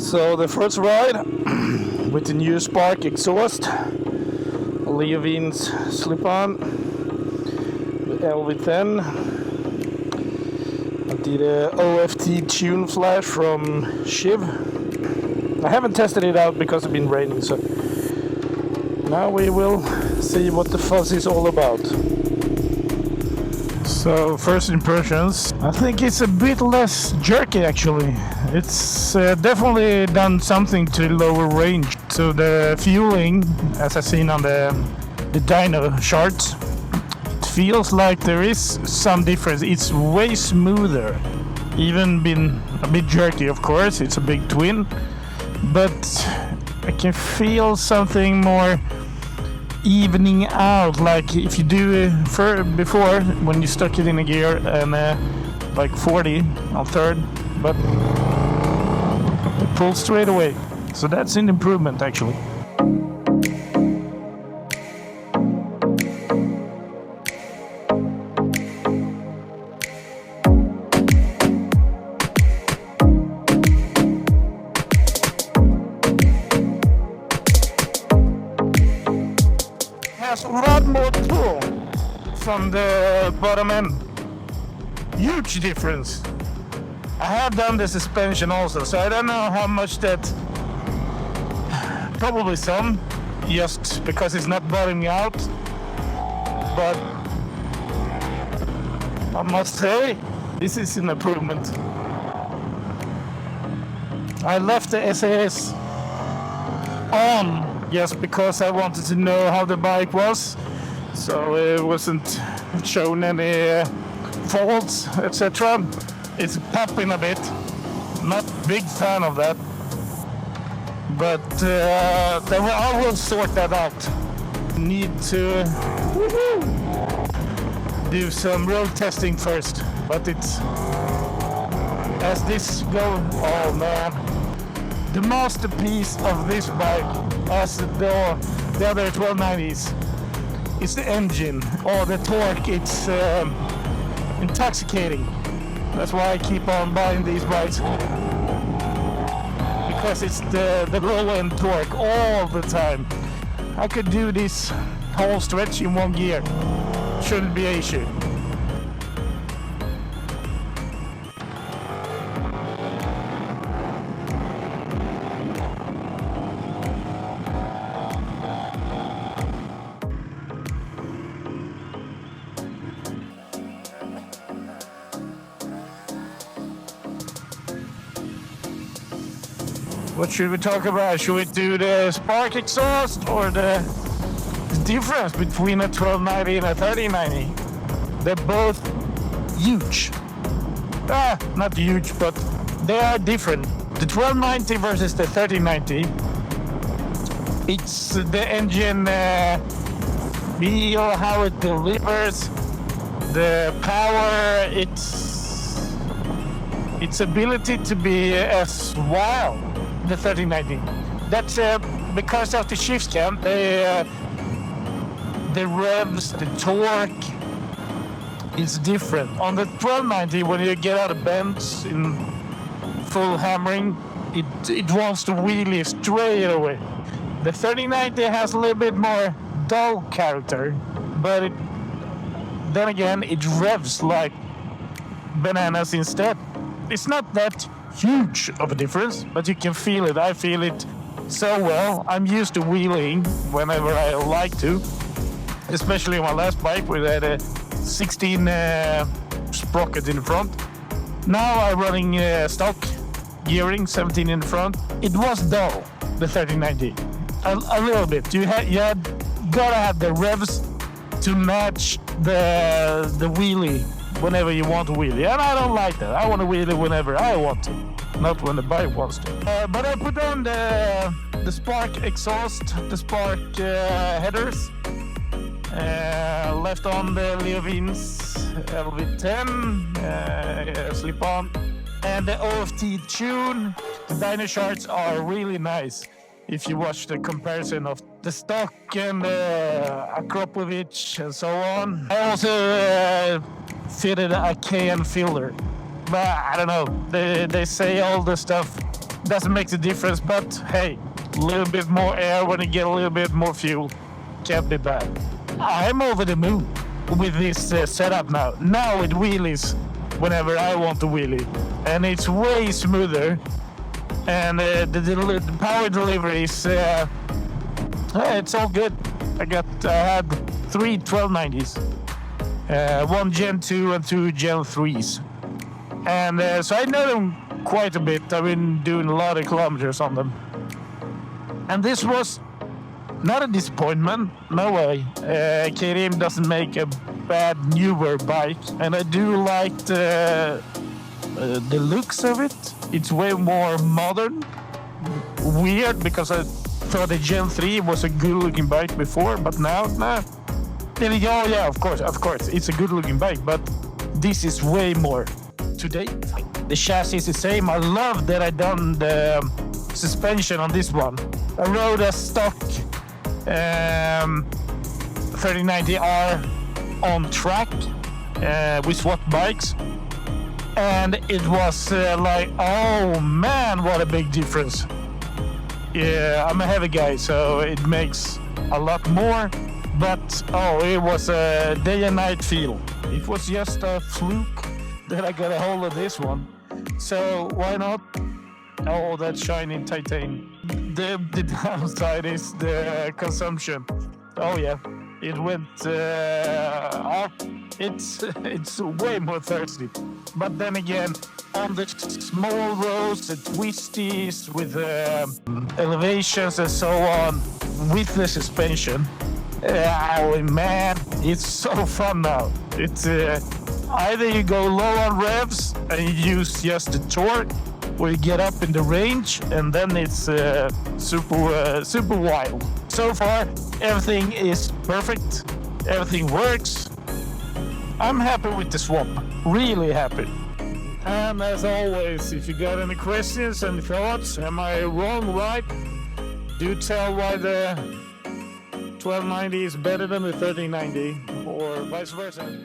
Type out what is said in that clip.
So the first ride with the new Spark exhaust, Leovin's slip-on, the LV10. I did a OFT tune flash from Shiv. I haven't tested it out because it's been raining, so now we will see what the fuzz is all about. So first impressions, I think it's a bit less jerky actually. It's definitely done something to lower range. So the fueling, as I've seen on the dyno charts, it feels like there is some difference. It's way smoother, even been a bit jerky of course, it's a big twin, but I can feel something more evening out, like if you do it before when you stuck it in a gear and like 40 on third, but it pulls straight away, so that's an improvement actually. Has a lot more pull from the bottom end. Huge difference. I have done the suspension also, so I don't know how much that. Probably some, just because it's not bottoming out. But I must say, this is an improvement. I left the SAS on just because I wanted to know how the bike was, so it wasn't shown any faults, etc. It's popping a bit, not big fan of that, but I will sort that out. Need to do some road testing first, but it's as this goes, oh man, the masterpiece of this bike, as the other 1290s, it's the engine or the torque. It's intoxicating. That's why I keep on buying these bikes, because it's the low end torque all the time. I could do this whole stretch in one gear, shouldn't be an issue. What should we talk about? Should we do the Spark exhaust or the difference between a 1290 and a 1390? They're both huge. Not huge, but they are different. The 1290 versus the 1390, it's the engine feel, how it delivers, the power, its ability to be as wild. The 1390. That's because of the shift cam. The revs, the torque is different. On the 1290, when you get out of bends in full hammering, it wants to wheelie straight away. The 1390 has a little bit more dull character, but then again, it revs like bananas instead. It's not that huge of a difference, but you can feel it. I feel it so well. I'm used to wheeling whenever I like to, especially on my last bike with a 16 sprocket in the front. Now I'm running stock gearing, 17 in the front. It was dull, the 1390, a little bit. You gotta have the revs to match the wheelie whenever you want to wheelie, and I don't like that. I want to wheelie whenever I want to, not when the bike wants to. But I put on the Spark exhaust, the Spark headers, left on the Leovin's LV10 slip-on, and the OFT tune. The dyno charts are really nice if you watch the comparison of the stock and Akropovich and so on. I also fitted a KN filler, but I don't know, they say all the stuff doesn't make the difference, but hey, a little bit more air when you get a little bit more fuel can't be bad. I'm over the moon with this setup now. Now it wheelies whenever I want to wheelie, and it's way smoother, and the power delivery is it's all good. I had 3 1290s, 1 Gen 2 and 2 Gen 3s, and so I know them quite a bit. I've been doing a lot of kilometers on them, and this was not a disappointment. No way. KTM doesn't make a bad newer bike, and I do like the looks of it. It's way more modern. Weird, because I thought the Gen 3 was a good looking bike before, but now, nah. Then you go, oh yeah, of course, it's a good looking bike, but this is way more to date. The chassis is the same. I love that I done the suspension on this one. I rode a stock 3090R on track. We swapped bikes, and it was like, oh man, what a big difference. Yeah, I'm a heavy guy, so it makes a lot more, but oh, it was a day and night feel. It was just a fluke that I got a hold of this one, so why not? Oh, that shiny titanium. The downside is the consumption. Oh yeah, it went up. It's way more thirsty. But then again, on the small roads, the twisties with elevations and so on, with the suspension, oh man, it's so fun now. It's either you go low on revs and you use just the torque, or you get up in the range, and then it's super wild. So far, everything is perfect. Everything works. I'm happy with the swap. Really happy. And as always, if you got any questions and thoughts, am I wrong, right? Do tell why the 1290 is better than the 1390, or vice versa.